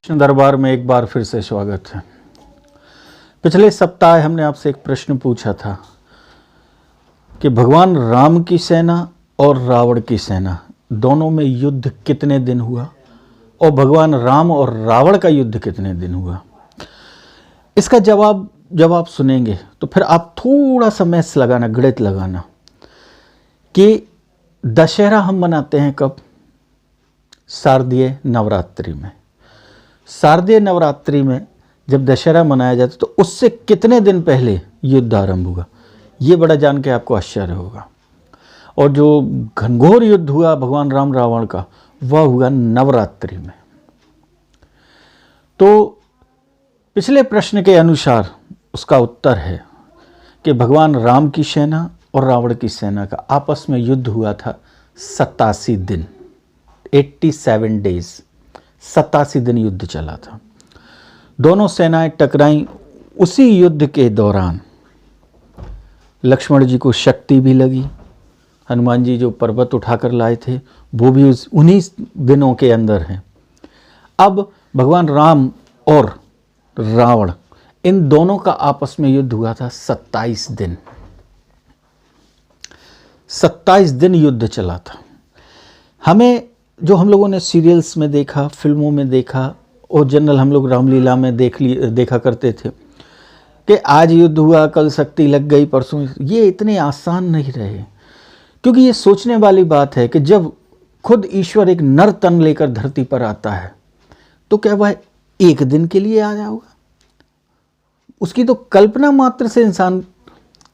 कृष्ण दरबार में एक बार फिर से स्वागत है। पिछले सप्ताह हमने आपसे एक प्रश्न पूछा था कि भगवान राम की सेना और रावण की सेना दोनों में युद्ध कितने दिन हुआ और भगवान राम और रावण का युद्ध कितने दिन हुआ। इसका जवाब जब आप सुनेंगे तो फिर आप थोड़ा सा मैथ्स लगाना, गणित लगाना कि दशहरा हम मनाते हैं कब? शारदीय नवरात्रि में। शारदीय नवरात्रि में जब दशहरा मनाया जाता है तो उससे कितने दिन पहले युद्ध आरंभ हुआ, ये बड़ा जान के आपको आश्चर्य होगा। और जो घनघोर युद्ध हुआ भगवान राम रावण का, वह हुआ नवरात्रि में। तो पिछले प्रश्न के अनुसार उसका उत्तर है कि भगवान राम की सेना और रावण की सेना का आपस में युद्ध हुआ था 87 दिन, 87 डेज, 87 दिन युद्ध चला था। दोनों सेनाएं टकराई। उसी युद्ध के दौरान लक्ष्मण जी को शक्ति भी लगी। हनुमान जी जो पर्वत उठाकर लाए थे वो भी उन्हीं दिनों के अंदर हैं। अब भगवान राम और रावण, इन दोनों का आपस में युद्ध हुआ था 27 दिन। 27 दिन युद्ध चला था। हमें जो हम लोगों ने सीरियल्स में देखा, फिल्मों में देखा और जनरल हम लोग रामलीला में देखा करते थे कि आज युद्ध हुआ, कल शक्ति लग गई, परसों, ये इतने आसान नहीं रहे। क्योंकि ये सोचने वाली बात है कि जब खुद ईश्वर एक नर तन लेकर धरती पर आता है तो क्या वह एक दिन के लिए आया होगा? उसकी तो कल्पना मात्र से इंसान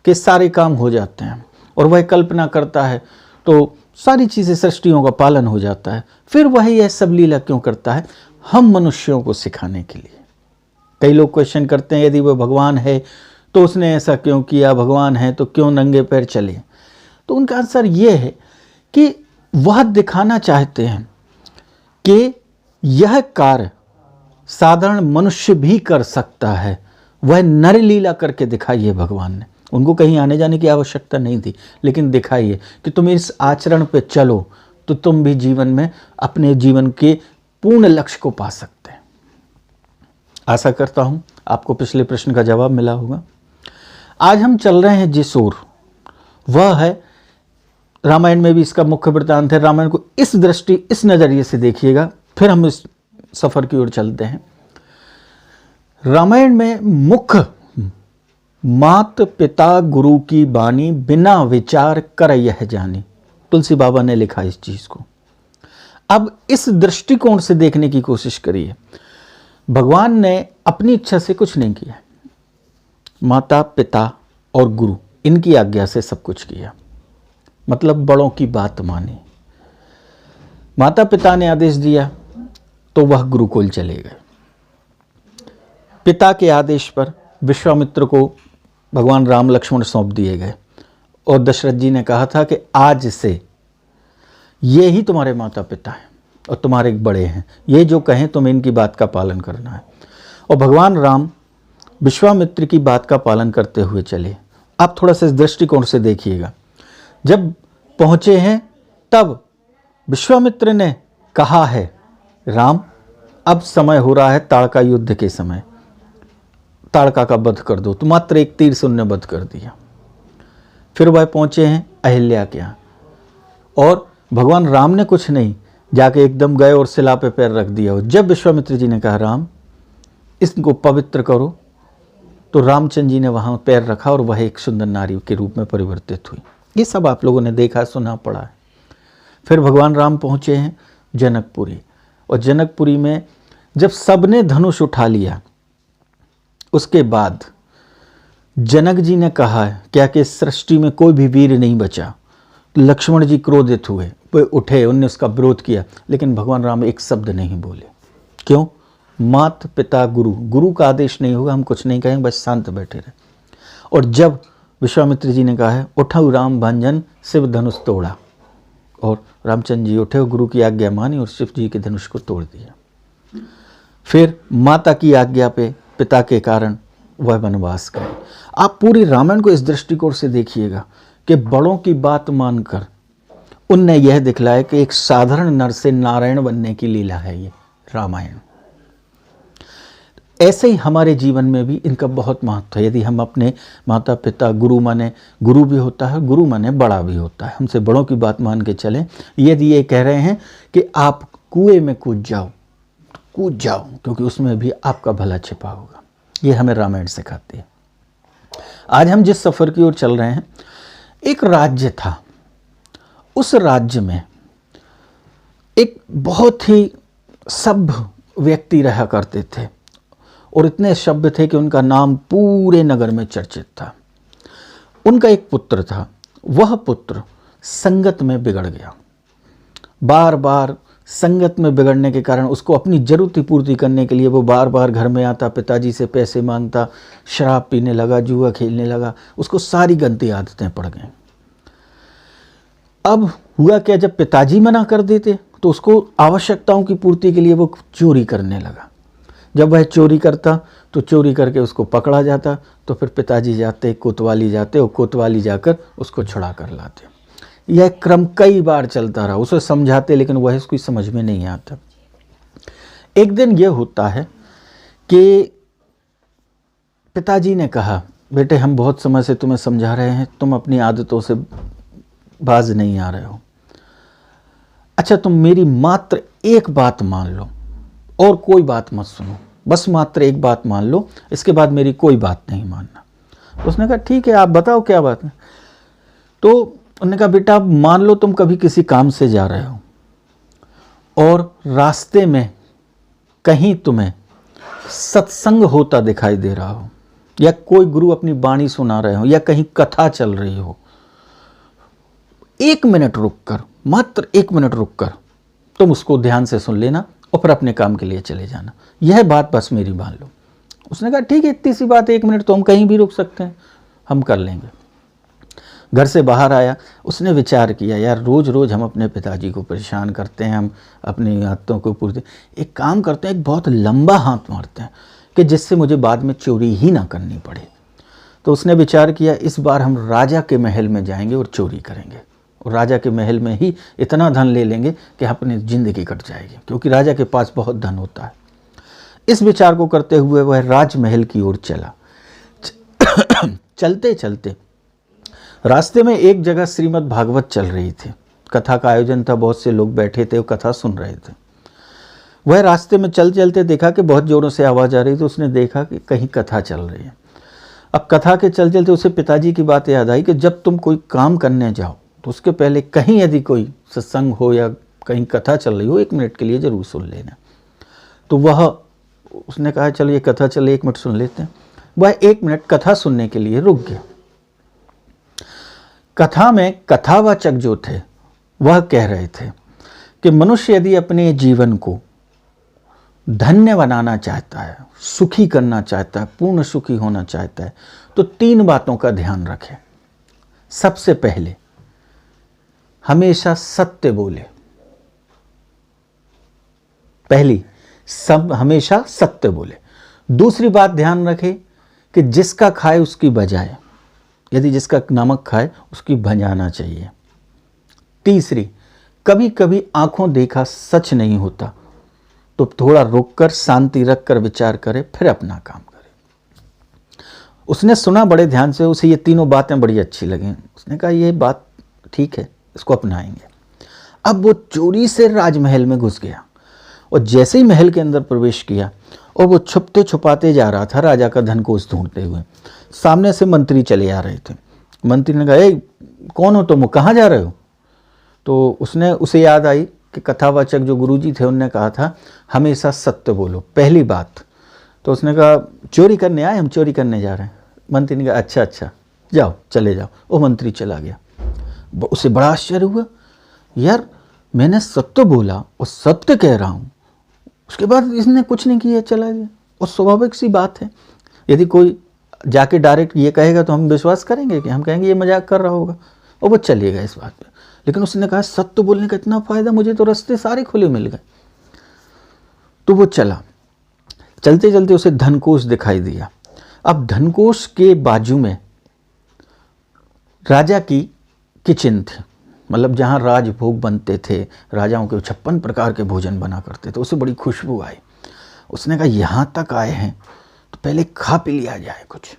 के सारे काम हो जाते हैं और वह कल्पना करता है तो सारी चीज़ें, सृष्टियों का पालन हो जाता है। फिर वह यह सब लीला क्यों करता है? हम मनुष्यों को सिखाने के लिए। कई लोग क्वेश्चन करते हैं यदि वह भगवान है तो उसने ऐसा क्यों किया, भगवान है तो क्यों नंगे पैर चले? तो उनका आंसर यह है कि वह दिखाना चाहते हैं कि यह कार्य साधारण मनुष्य भी कर सकता है। वह नर लीला करके दिखाइए भगवान ने। उनको कहीं आने जाने की आवश्यकता नहीं थी, लेकिन दिखाइए कि तुम इस आचरण पे चलो तो तुम भी जीवन में अपने जीवन के पूर्ण लक्ष्य को पा सकते हैं। आशा करता हूं आपको पिछले प्रश्न का जवाब मिला होगा। आज हम चल रहे हैं जिस ओर, वह है, रामायण में भी इसका मुख्य वृत्तांत है। रामायण को इस दृष्टि, इस नजरिए से देखिएगा, फिर हम इस सफर की ओर चलते हैं। रामायण में मुख्य मात पिता गुरु की बानी, बिना विचार कर यह जानी, तुलसी बाबा ने लिखा इस चीज को। अब इस दृष्टिकोण से देखने की कोशिश करिए। भगवान ने अपनी इच्छा से कुछ नहीं किया, माता पिता और गुरु, इनकी आज्ञा से सब कुछ किया। मतलब बड़ों की बात मानी। माता पिता ने आदेश दिया तो वह गुरुकुल चले गए। पिता के आदेश पर विश्वामित्र को भगवान राम लक्ष्मण सौंप दिए गए और दशरथ जी ने कहा था कि आज से ये ही तुम्हारे माता पिता हैं और तुम्हारे बड़े हैं, ये जो कहें तुम्हें इनकी बात का पालन करना है। और भगवान राम विश्वामित्र की बात का पालन करते हुए चले। आप थोड़ा सा इस दृष्टिकोण से देखिएगा। जब पहुंचे हैं तब विश्वामित्र ने कहा है, राम अब समय हो रहा है ताड़का युद्ध के समय, ताड़का का वध कर दो। तो मात्र एक तीर से उन्होंने वध कर दिया। फिर वह पहुंचे हैं अहिल्या के यहाँ और भगवान राम ने कुछ नहीं, जाके एकदम गए और शिला पे पैर रख दिया। जब विश्वामित्र जी ने कहा राम इसको पवित्र करो, तो रामचंद्र जी ने वहाँ पैर रखा और वह एक सुंदर नारी के रूप में परिवर्तित हुई। ये सब आप लोगों ने देखा, सुना, पढ़ा है। फिर भगवान राम पहुँचे हैं जनकपुरी और जनकपुरी में जब सबने धनुष उठा लिया, उसके बाद जनक जी ने कहा क्या कि सृष्टि में कोई भी वीर नहीं बचा। लक्ष्मण जी क्रोधित हुए, वे उठे, उनने उसका विरोध किया, लेकिन भगवान राम एक शब्द नहीं बोले। क्यों? मात पिता गुरु, गुरु का आदेश नहीं होगा, हम कुछ नहीं कहेंगे, बस शांत बैठे रहे। और जब विश्वामित्र जी ने कहा है उठाओ राम भंजन शिव धनुष तोड़ा, और रामचंद्र जी उठे, गुरु की आज्ञा मानी और शिव जी के धनुष को तोड़ दिया। फिर माता की आज्ञा पे, पिता के कारण वह वनवास गए। आप पूरी रामायण को इस दृष्टिकोण से देखिएगा कि बड़ों की बात मानकर उनने यह दिखलाया कि एक साधारण नर से नारायण बनने की लीला है ये रामायण। ऐसे ही हमारे जीवन में भी इनका बहुत महत्व है। यदि हम अपने माता पिता, गुरु माने गुरु भी होता है, गुरु माने बड़ा भी होता है, हमसे बड़ों की बात मान के चलें। यदि ये कह रहे हैं कि आप कुएं में कूद जाओ, क्योंकि उसमें भी आपका भला छिपा होगा। ये हमें रामायण सिखाती है। आज हम जिस सफ़र की ओर चल रहे हैं, एक राज्य था, उस राज्य में एक बहुत ही सभ्य व्यक्ति रहा करते थे और इतने सभ्य थे कि उनका नाम पूरे नगर में चर्चित था। उनका एक पुत्र था, वह पुत्र संगत में बिगड़ गया। बार बार संगत में बिगड़ने के कारण उसको अपनी जरूरत पूर्ति करने के लिए वो बार बार घर में आता, पिताजी से पैसे मांगता, शराब पीने लगा, जुआ खेलने लगा, उसको सारी गंदी आदतें पड़ गईं। अब हुआ क्या, जब पिताजी मना कर देते तो उसको आवश्यकताओं की पूर्ति के लिए वो चोरी करने लगा। जब वह चोरी करता तो चोरी करके उसको पकड़ा जाता, तो फिर पिताजी जाते, कोतवाली जाते और कोतवाली जाकर उसको छुड़ा कर लाते। यह क्रम कई बार चलता रहा, उसे समझाते लेकिन वह उसकी समझ में नहीं आता। एक दिन यह होता है कि पिताजी ने कहा, बेटे हम बहुत समय से तुम्हें समझा रहे हैं, तुम अपनी आदतों से बाज नहीं आ रहे हो। अच्छा तुम मेरी मात्र एक बात मान लो और कोई बात मत सुनो, बस मात्र एक बात मान लो, इसके बाद मेरी कोई बात नहीं मानना। तो उसने कहा ठीक है, आप बताओ क्या बात है। तो उन्होंने कहा बेटा मान लो तुम कभी किसी काम से जा रहे हो और रास्ते में कहीं तुम्हें सत्संग होता दिखाई दे रहा हो, या कोई गुरु अपनी वाणी सुना रहे हो, या कहीं कथा चल रही हो, 1 मिनट रुककर, मात्र 1 मिनट रुककर तुम उसको ध्यान से सुन लेना और फिर अपने काम के लिए चले जाना। यह बात बस मेरी मान लो। उसने कहा ठीक है, इतनी सी बात, 1 मिनट तो हम कहीं भी रुक सकते हैं, हम कर लेंगे। घर से बाहर आया, उसने विचार किया यार रोज़ रोज़ हम अपने पिताजी को परेशान करते हैं, हम अपनी आदतों को पूर्ति, एक काम करते हैं, एक बहुत लंबा हाथ मारते हैं कि जिससे मुझे बाद में चोरी ही ना करनी पड़े। तो उसने विचार किया इस बार हम राजा के महल में जाएंगे और चोरी करेंगे, और राजा के महल में ही इतना धन ले लेंगे कि अपनी ज़िंदगी कट जाएगी, क्योंकि राजा के पास बहुत धन होता है। इस विचार को करते हुए वह राजमहल की ओर चला। चलते चलते रास्ते में एक जगह श्रीमद् भागवत चल रही थी, कथा का आयोजन था, बहुत से लोग बैठे थे और कथा सुन रहे थे। वह रास्ते में चल चलते देखा कि बहुत ज़ोरों से आवाज़ आ रही थी। उसने देखा कि कहीं कथा चल रही है। अब कथा के चल चलते उसे पिताजी की बात याद आई कि जब तुम कोई काम करने जाओ तो उसके पहले कहीं यदि कोई सत्संग हो या कहीं कथा चल रही हो, 1 मिनट के लिए ज़रूर सुन लेना। तो उसने कहा चलो ये कथा चले, 1 मिनट सुन लेते हैं। वह 1 मिनट कथा सुनने के लिए रुक गया। कथा में कथावाचक जो थे वह कह रहे थे कि मनुष्य यदि अपने जीवन को धन्य बनाना चाहता है, सुखी करना चाहता है, पूर्ण सुखी होना चाहता है, तो 3 बातों का ध्यान रखे। सबसे पहले हमेशा सत्य बोले, हमेशा सत्य बोले। दूसरी बात ध्यान रखे कि जिसका खाए उसकी बजाए, यदि जिसका नमक खाए उसकी भंजाना चाहिए। तीसरी, कभी कभी आंखों देखा सच नहीं होता, तो थोड़ा रुककर शांति रखकर विचार करे, फिर अपना काम करे। उसने सुना बड़े ध्यान से, उसे ये तीनों बातें बड़ी अच्छी लगी। उसने कहा ये बात ठीक है, इसको अपनाएंगे। अब वो चोरी से राजमहल में घुस गया और जैसे ही महल के अंदर प्रवेश किया और वो छुपते छुपाते जा रहा था राजा का धन कोष ढूंढते हुए, सामने से मंत्री चले आ रहे थे। मंत्री ने कहा ए कौन हो तुम, कहाँ जा रहे हो? तो उसे याद आई कि कथावाचक जो गुरुजी थे उनने कहा था हमेशा सत्य बोलो, पहली बात। तो उसने कहा चोरी करने आए, हम चोरी करने जा रहे हैं। मंत्री ने कहा अच्छा जाओ, चले जाओ। वो मंत्री चला गया। उसे बड़ा आश्चर्य हुआ, यार मैंने सत्य बोला और सत्य कह रहा हूँ, उसके बाद इसने कुछ नहीं किया, चला गया। और स्वाभाविक सी बात है, यदि कोई जाके डायरेक्ट ये कहेगा तो हम विश्वास करेंगे कि हम कहेंगे ये मजाक कर रहा होगा, और वो चलिएगा इस बात पे। लेकिन उसने कहा सत्य बोलने का इतना फ़ायदा, मुझे तो रास्ते सारे खुले मिल गए। तो वो चला। चलते चलते उसे धनकोष दिखाई दिया। अब धनकोष के बाजू में राजा की किचन थी, मतलब जहाँ राजभोग बनते थे, राजाओं के 56 प्रकार के भोजन बना करते थे। उसे बड़ी खुशबू आई। उसने कहा यहाँ तक आए हैं तो पहले खा पी लिया जाए कुछ।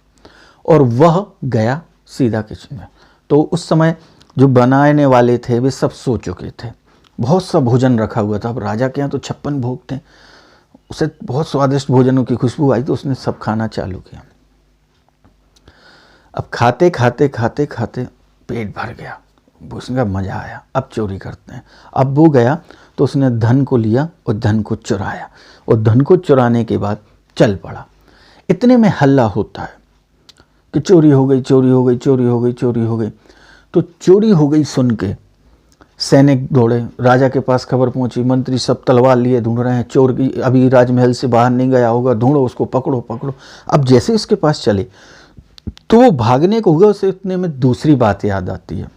और वह गया सीधा किचन में। तो उस समय जो बनाने वाले थे वे सब सो चुके थे, बहुत सा भोजन रखा हुआ था। अब राजा के यहाँ तो 56 भोग थे, उसे बहुत स्वादिष्ट भोजनों की खुशबू आई तो उसने सब खाना चालू किया। अब खाते खाते खाते खाते पेट भर गया, उसने कहा मज़ा आया, अब चोरी करते हैं। अब वो गया तो उसने धन को लिया और धन को चुराया, और धन को चुराने के बाद चल पड़ा। इतने में हल्ला होता है कि चोरी हो गई, चोरी हो गई, चोरी हो गई, चोरी हो गई। तो चोरी हो गई सुन के सैनिक दौड़े, राजा के पास खबर पहुंची, मंत्री सब तलवार लिए ढूंढ रहे हैं, चोर की अभी राजमहल से बाहर नहीं गया होगा, ढूंढो उसको, पकड़ो पकड़ो। अब जैसे उसके पास चले तो वो भागने को हुआ, उसे इतने में दूसरी बात याद आती है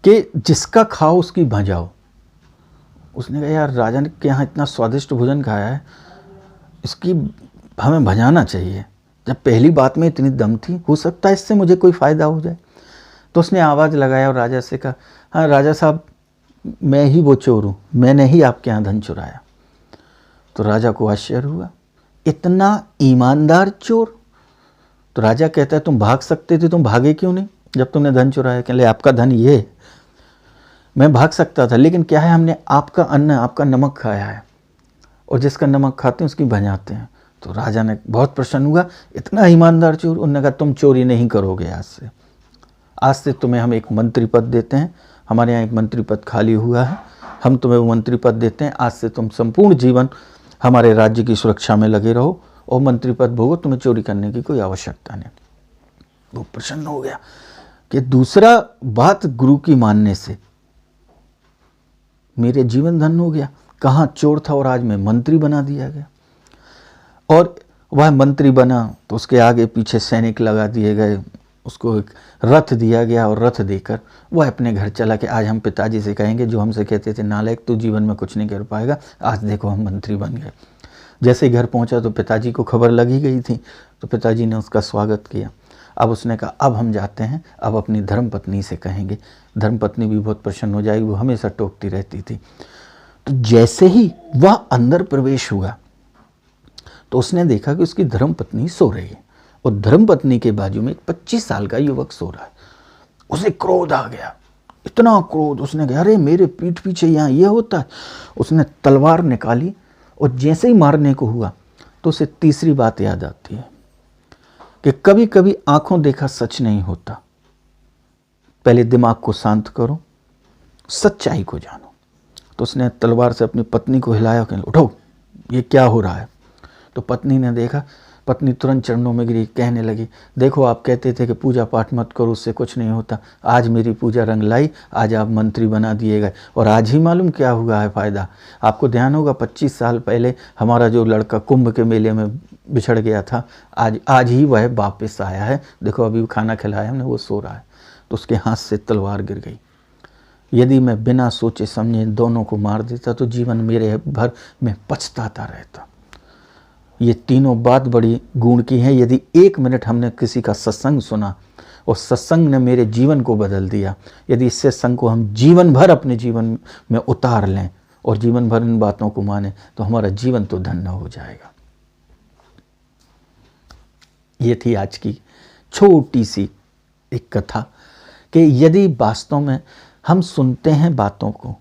कि जिसका खाओ उसकी भजाओ। उसने कहा यार राजा ने के यहाँ इतना स्वादिष्ट भोजन खाया है, इसकी हमें भजाना चाहिए। जब पहली बात में इतनी दम थी, हो सकता है इससे मुझे कोई फ़ायदा हो जाए। तो उसने आवाज़ लगाया और राजा से कहा, हाँ राजा साहब, मैं ही वो चोर हूँ, मैंने ही आपके यहाँ धन चुराया। तो राजा को आश्चर्य हुआ, इतना ईमानदार चोर। तो राजा कहता है तुम भाग सकते थे, तुम भागे क्यों नहीं जब तुमने धन चुराया? कह ले आपका धन ये है, मैं भाग सकता था, लेकिन क्या है, हमने आपका अन्न, आपका नमक खाया है, और जिसका नमक खाते हैं उसकी भजाते हैं। तो राजा ने बहुत प्रसन्न हुआ, इतना ईमानदार चोर। उन्होंने कहा तुम चोरी नहीं करोगे आज से तुम्हें हम एक मंत्री पद देते हैं, हमारे यहाँ एक मंत्री पद खाली हुआ है, हम तुम्हें वो मंत्री पद देते हैं, आज से तुम संपूर्ण जीवन हमारे राज्य की सुरक्षा में लगे रहो और मंत्री पद भोगो, तुम्हें चोरी करने की कोई आवश्यकता नहीं। वो प्रसन्न हो गया कि दूसरा बात गुरु की मानने से मेरे जीवन धन हो गया। कहाँ चोर था और आज मैं मंत्री बना दिया गया। और वह मंत्री बना तो उसके आगे पीछे सैनिक लगा दिए गए, उसको एक रथ दिया गया और रथ देकर वह अपने घर चला कि आज हम पिताजी से कहेंगे, जो हमसे कहते थे नालायक तू जीवन में कुछ नहीं कर पाएगा, आज देखो हम मंत्री बन गए। जैसे घर पहुंचा तो पिताजी को खबर लगी गई थी, तो पिताजी ने उसका स्वागत किया। अब उसने कहा अब हम जाते हैं, अब अपनी धर्मपत्नी से कहेंगे, धर्मपत्नी भी बहुत प्रसन्न हो जाएगी, वो हमेशा टोकती रहती थी। तो जैसे ही वह अंदर प्रवेश हुआ तो उसने देखा कि उसकी धर्मपत्नी सो रही है और धर्मपत्नी के बाजू में एक 25 साल का युवक सो रहा है। उसे क्रोध आ गया, इतना क्रोध, उसने कहा अरे मेरे पीठ पीछे यहाँ ये होता है। उसने तलवार निकाली और जैसे ही मारने को हुआ तो उसे तीसरी बात याद आती है कि कभी कभी आंखों देखा सच नहीं होता, पहले दिमाग को शांत करो, सच्चाई को जानो। तो उसने तलवार से अपनी पत्नी को हिलाया, कहने उठो ये क्या हो रहा है। तो पत्नी ने देखा, पत्नी तुरंत चरणों में गिरी, कहने लगी देखो आप कहते थे कि पूजा पाठ मत करो, उससे कुछ नहीं होता, आज मेरी पूजा रंग लाई, आज आप मंत्री बना दिए गए, और आज ही मालूम क्या हुआ है फ़ायदा। आपको ध्यान होगा 25 साल पहले हमारा जो लड़का कुंभ के मेले में बिछड़ गया था, आज ही वह वापस आया है, देखो अभी खाना खिलाया हमने, वो सो रहा है। तो उसके हाथ से तलवार गिर गई। यदि मैं बिना सोचे समझे दोनों को मार देता तो जीवन मेरे भर में पछताता रहता। ये तीनों बात बड़ी गुण की हैं। यदि 1 मिनट हमने किसी का सत्संग सुना और सत्संग ने मेरे जीवन को बदल दिया, यदि इस सत्संग को हम जीवन भर अपने जीवन में उतार लें और जीवन भर इन बातों को माने तो हमारा जीवन तो धन्य हो जाएगा। ये थी आज की छोटी सी एक कथा कि यदि वास्तव में हम सुनते हैं बातों को,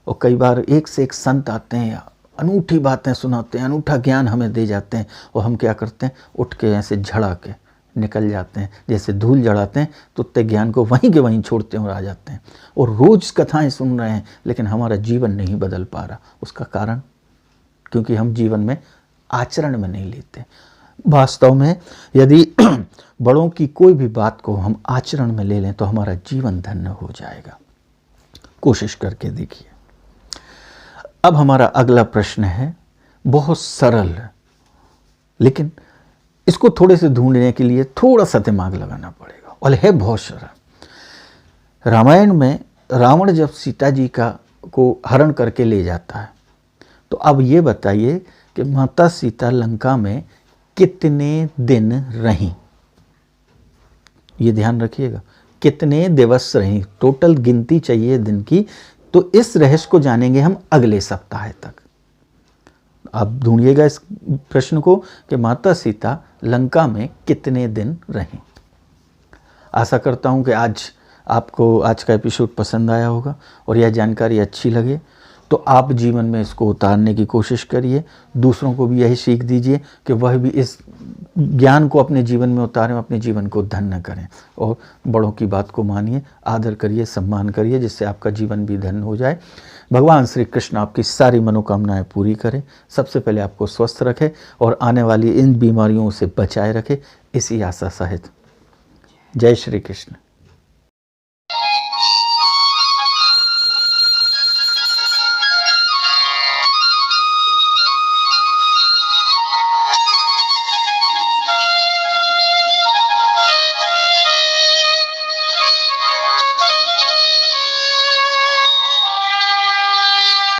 और कई बार एक से एक संत आते हैं, अनूठी बातें सुनाते हैं, अनूठा ज्ञान हमें दे जाते हैं, और हम क्या करते हैं, उठ के ऐसे झड़ा के निकल जाते हैं, जैसे धूल जड़ाते हैं तो उतने ज्ञान को वहीं के वहीं छोड़ते हैं और आ जाते हैं। और रोज़ कथाएं सुन रहे हैं लेकिन हमारा जीवन नहीं बदल पा रहा। उसका कारण क्योंकि हम जीवन में आचरण में नहीं लेते। वास्तव में यदि बड़ों की कोई भी बात को हम आचरण में ले लें तो हमारा जीवन धन्य हो जाएगा। कोशिश करके देखिए। अब हमारा अगला प्रश्न है, बहुत सरल है, लेकिन इसको थोड़े से ढूंढने के लिए थोड़ा सा दिमाग लगाना पड़ेगा, और है बहुत सरल। रामायण में रावण जब सीता जी को हरण करके ले जाता है, तो अब ये बताइए कि माता सीता लंका में कितने दिन रहीं। ये ध्यान रखिएगा, कितने दिवस रहीं, टोटल गिनती चाहिए दिन की। तो इस रहस्य को जानेंगे हम अगले सप्ताह तक। आप ढूंढिएगा इस प्रश्न को कि माता सीता लंका में कितने दिन रहीं। आशा करता हूँ कि आज आपको आज का एपिसोड पसंद आया होगा और यह जानकारी अच्छी लगे तो आप जीवन में इसको उतारने की कोशिश करिए। दूसरों को भी यही सीख दीजिए कि वह भी इस ज्ञान को अपने जीवन में उतारें, अपने जीवन को धन्य करें और बड़ों की बात को मानिए, आदर करिए, सम्मान करिए, जिससे आपका जीवन भी धन्य हो जाए। भगवान श्री कृष्ण आपकी सारी मनोकामनाएं पूरी करें, सबसे पहले आपको स्वस्थ रखें और आने वाली इन बीमारियों से बचाए रखें, इसी आशा सहित जय श्री कृष्ण।